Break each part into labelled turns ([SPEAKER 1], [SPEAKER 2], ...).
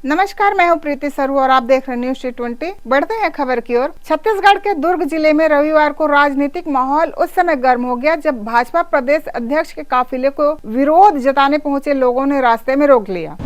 [SPEAKER 1] नमस्कार, मैं हूं प्रीति सरु और आप देख रहे हैं न्यूज़ T20। बढ़ते हैं खबर की ओर। छत्तीसगढ़ के दुर्ग जिले में रविवार को राजनीतिक माहौल उस समय गर्म हो गया जब भाजपा प्रदेश अध्यक्ष के काफिले को विरोध जताने पहुंचे लोगों ने रास्ते में रोक लिया।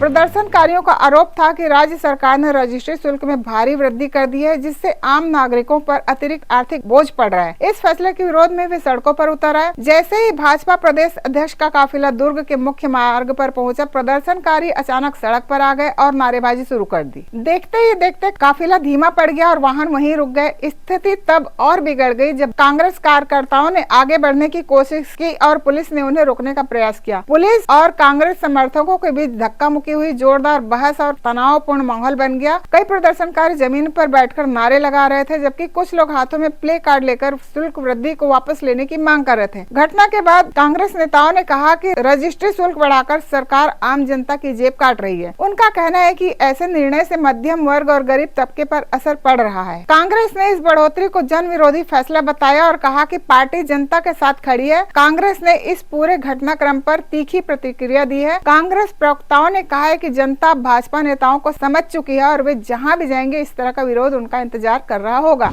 [SPEAKER 1] प्रदर्शनकारियों का आरोप था कि राज्य सरकार ने रजिस्ट्री शुल्क में भारी वृद्धि कर दी है, जिससे आम नागरिकों पर अतिरिक्त आर्थिक बोझ पड़ रहा है। इस फैसले के विरोध में वे सड़कों पर उतर आए। जैसे ही भाजपा प्रदेश अध्यक्ष का काफिला दुर्ग के मुख्य मार्ग पर पहुंचा, प्रदर्शनकारी अचानक सड़क पर आ गए और नारेबाजी शुरू कर दी। देखते ही देखते काफिला धीमा पड़ गया और वाहन वहीं रुक गए। स्थिति तब और बिगड़ गई जब कांग्रेस कार्यकर्ताओं ने आगे बढ़ने की कोशिश की और पुलिस ने उन्हें रोकने का प्रयास किया। पुलिस और कांग्रेस समर्थकों के बीच धक्का मुक्की हुई, जोरदार बहस और तनावपूर्ण माहौल बन गया। कई प्रदर्शनकारी जमीन पर बैठकर नारे लगा रहे थे, जबकि कुछ लोग हाथों में प्ले कार्ड लेकर शुल्क वृद्धि को वापस लेने की मांग कर रहे थे। घटना के बाद कांग्रेस नेताओं ने कहा कि रजिस्ट्री शुल्क बढ़ाकर सरकार आम जनता की जेब काट रही है। उनका कहना है कि ऐसे निर्णय से मध्यम वर्ग और गरीब तबके पर असर पड़ रहा है। कांग्रेस ने इस बढ़ोतरी को जन विरोधी फैसला बताया और कहा कि पार्टी जनता के साथ खड़ी है। कांग्रेस ने इस पूरे घटनाक्रम पर तीखी प्रतिक्रिया दी है। कांग्रेस प्रवक्ताओं ने कहा है कि जनता भाजपा नेताओं को समझ चुकी है और वे जहां भी जाएंगे इस तरह का विरोध उनका इंतजार कर रहा होगा।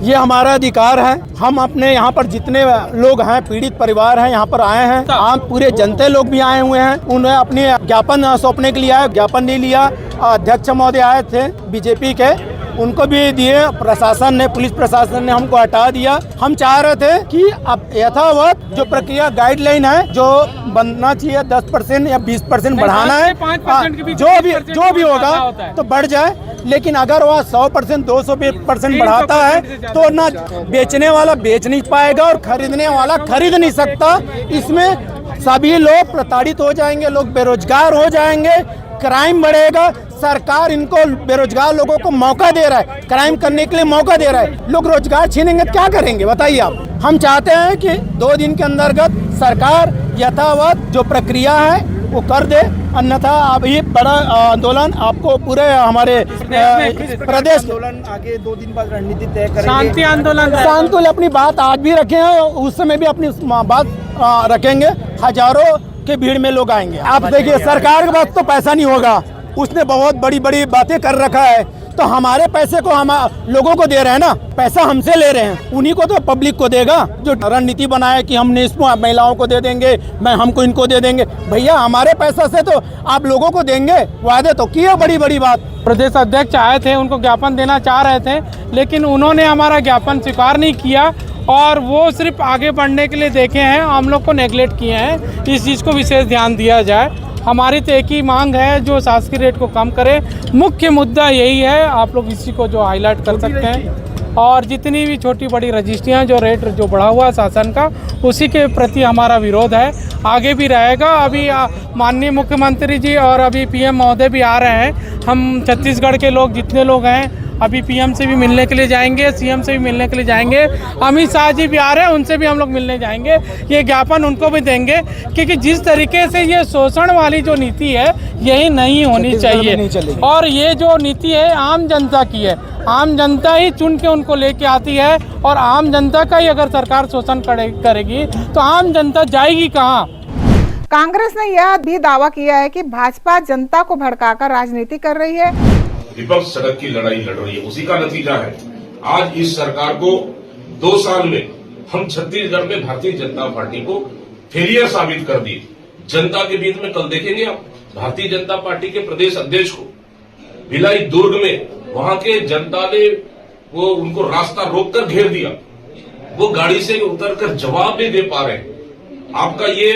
[SPEAKER 2] ये हमारा अधिकार है। हम अपने यहाँ पर जितने लोग हैं, पीड़ित परिवार हैं, यहाँ पर आए हैं। आम पूरे जनता लोग भी आए हुए हैं। उन्हें अपने ज्ञापन सौंपने के लिए आए, ज्ञापन नहीं लिया। अध्यक्ष महोदय आए थे बीजेपी के, उनको भी दिए। प्रशासन ने, पुलिस प्रशासन ने हमको हटा दिया। हम चाह रहे थे कि अब यथावत जो प्रक्रिया गाइडलाइन है, जो बनना चाहिए 10% या 20% बढ़ाना है, जो भी होगा तो बढ़ जाए। लेकिन अगर वह 100% 200% बढ़ाता है तो ना बेचने वाला बेच नहीं पाएगा और खरीदने वाला खरीद नहीं सकता। इसमें सभी लोग प्रताड़ित हो जाएंगे, लोग बेरोजगार हो जाएंगे, क्राइम बढ़ेगा। सरकार इनको बेरोजगार लोगों को मौका दे रहा है, क्राइम करने के लिए मौका दे रहा है। लोग रोजगार छीनेंगे तो क्या करेंगे बताइए आप। हम चाहते हैं कि 2 दिन के अंतर्गत सरकार यथावत जो प्रक्रिया है वो कर दे, अन्यथा अब ये बड़ा आंदोलन आपको पूरे हमारे प्रदेश
[SPEAKER 3] आंदोलन आगे 2 दिन बाद रणनीति तय करेंगे।
[SPEAKER 2] शांति आंदोलन अपनी बात आज भी रखे हैं, उस समय भी अपनी बात रखेंगे। हजारों के भीड़ में लोग आएंगे। आप देखिए, सरकार के पास तो पैसा नहीं होगा, उसने बहुत बड़ी बड़ी बातें कर रखा है। तो हमारे पैसे को हम लोगों को दे रहे हैं ना, पैसा हमसे ले रहे हैं, उन्हीं को तो पब्लिक को देगा। जो रणनीति बनाए कि हमने इसको महिलाओं को दे देंगे, हमको इनको दे देंगे, भैया हमारे पैसा से तो आप लोगों को देंगे। वादे तो किए बड़ी बड़ी बात।
[SPEAKER 4] प्रदेश अध्यक्ष आए थे, उनको ज्ञापन देना चाह रहे थे, लेकिन उन्होंने हमारा ज्ञापन स्वीकार नहीं किया और वो सिर्फ आगे बढ़ने के लिए देखे हैं, हम लोग को नेगलेक्ट किए हैं। इस चीज़ को विशेष ध्यान दिया जाए। हमारी तो एक ही मांग है, जो शासकीय रेट को कम करे। मुख्य मुद्दा यही है, आप लोग इसी को जो हाईलाइट कर सकते हैं। और जितनी भी छोटी बड़ी रजिस्ट्रियाँ जो रेट जो बढ़ा हुआ है शासन का, उसी के प्रति हमारा विरोध है, आगे भी रहेगा। अभी माननीय मुख्यमंत्री जी और अभी पीएम महोदय भी आ रहे हैं। हम छत्तीसगढ़ के लोग जितने लोग हैं अभी पीएम से भी मिलने के लिए जाएंगे, सीएम से भी मिलने के लिए जाएंगे, अमित शाह जी भी आ रहे हैं, उनसे भी हम लोग मिलने जाएंगे। ये ज्ञापन उनको भी देंगे, क्योंकि जिस तरीके से ये शोषण वाली जो नीति है यही नहीं होनी चाहिए। और ये जो नीति है आम जनता की है, आम जनता ही चुन के उनको लेके आती है। और आम जनता का ही अगर सरकार शोषण करेगी तो आम जनता जाएगी कहाँ।
[SPEAKER 1] कांग्रेस ने यह भी दावा किया है कि भाजपा जनता को भड़काकर राजनीति कर रही है।
[SPEAKER 5] विपक्ष सड़क की लड़ाई लड़ रही है, उसी का नतीजा है आज इस सरकार को 2 साल में हम छत्तीसगढ़ में भारतीय जनता पार्टी को फेलियर साबित कर दी। जनता के बीच में कल देखेंगे आप भारतीय जनता पार्टी के प्रदेश अध्यक्ष को भिलाई दुर्ग में, वहां के जनता ने वो उनको रास्ता रोककर घेर दिया। वो गाड़ी से उतरकर जवाब नहीं दे पा रहे। आपका ये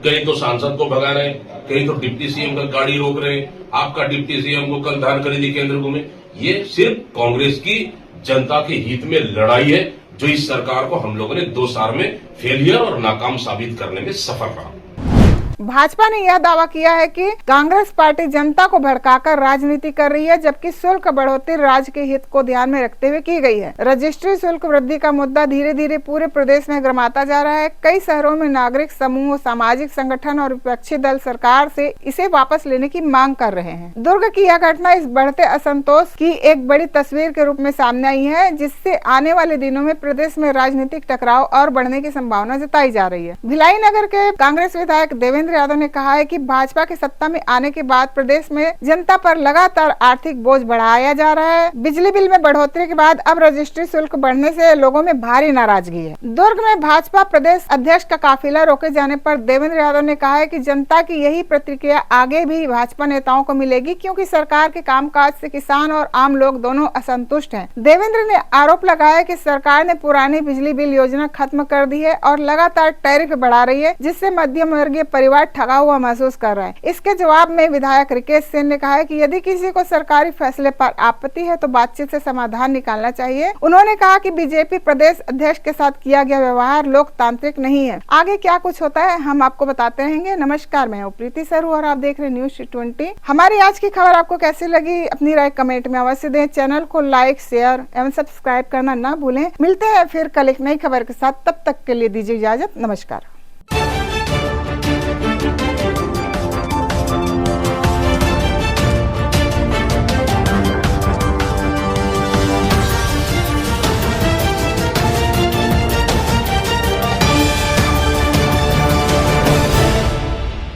[SPEAKER 5] कहीं तो सांसद को भगा रहे, कहीं तो डिप्टी सीएम का गाड़ी रोक रहे हैं। आपका डिप्टी सीएम को कल धान खरीदी केंद्र घूमे। ये सिर्फ कांग्रेस की जनता के हित में लड़ाई है, जो इस सरकार को हम लोगों ने 2 साल में फेलियर और नाकाम साबित करने में सफल रहा।
[SPEAKER 1] भाजपा ने यह दावा किया है कि कांग्रेस पार्टी जनता को भड़काकर राजनीति कर रही है, जबकि शुल्क बढ़ोतरी राज्य के हित को ध्यान में रखते हुए की गई है। रजिस्ट्री शुल्क वृद्धि का मुद्दा धीरे धीरे पूरे प्रदेश में गरमाता जा रहा है। कई शहरों में नागरिक समूह, सामाजिक संगठन और विपक्षी दल सरकार से इसे वापस लेने की मांग कर रहे हैं। दुर्ग की यह घटना इस बढ़ते असंतोष की एक बड़ी तस्वीर के रूप में सामने आई है, जिससे आने वाले दिनों में प्रदेश में राजनीतिक टकराव और बढ़ने की संभावना जताई जा रही है। भिलाई नगर के कांग्रेस विधायक देवेंद्र यादव ने कहा है कि भाजपा के सत्ता में आने के बाद प्रदेश में जनता पर लगातार आर्थिक बोझ बढ़ाया जा रहा है। बिजली बिल में बढ़ोतरी के बाद अब रजिस्ट्री शुल्क बढ़ने से लोगों में भारी नाराजगी है। दुर्ग में भाजपा प्रदेश अध्यक्ष का काफिला रोके जाने पर देवेंद्र यादव ने कहा है कि जनता की यही प्रतिक्रिया आगे भी भाजपा नेताओं को मिलेगी, क्योंकि सरकार के कामकाज से किसान और आम लोग दोनों असंतुष्ट हैं। देवेंद्र ने आरोप लगाया कि सरकार ने पुरानी बिजली बिल योजना खत्म कर दी है और लगातार टैरिफ बढ़ा रही है, जिससे मध्यम वर्गीय परिवार ठगा हुआ महसूस कर रहा है। इसके जवाब में विधायक रिकेश सेन ने कहा है कि यदि किसी को सरकारी फैसले पर आपत्ति है तो बातचीत से समाधान निकालना चाहिए। उन्होंने कहा कि बीजेपी प्रदेश अध्यक्ष के साथ किया गया व्यवहार लोकतांत्रिक नहीं है। आगे क्या कुछ होता है हम आपको बताते रहेंगे। नमस्कार, मैं हूं प्रीति सरू और आप देख रहे हैं न्यूज़ 20। हमारी आज की खबर आपको कैसी लगी अपनी राय कमेंट में अवश्य दें। चैनल को लाइक, शेयर एवं सब्सक्राइब करना ना भूलें। मिलते हैं फिर कल एक नई खबर के साथ, तब तक के लिए दीजिए इजाजत। नमस्कार।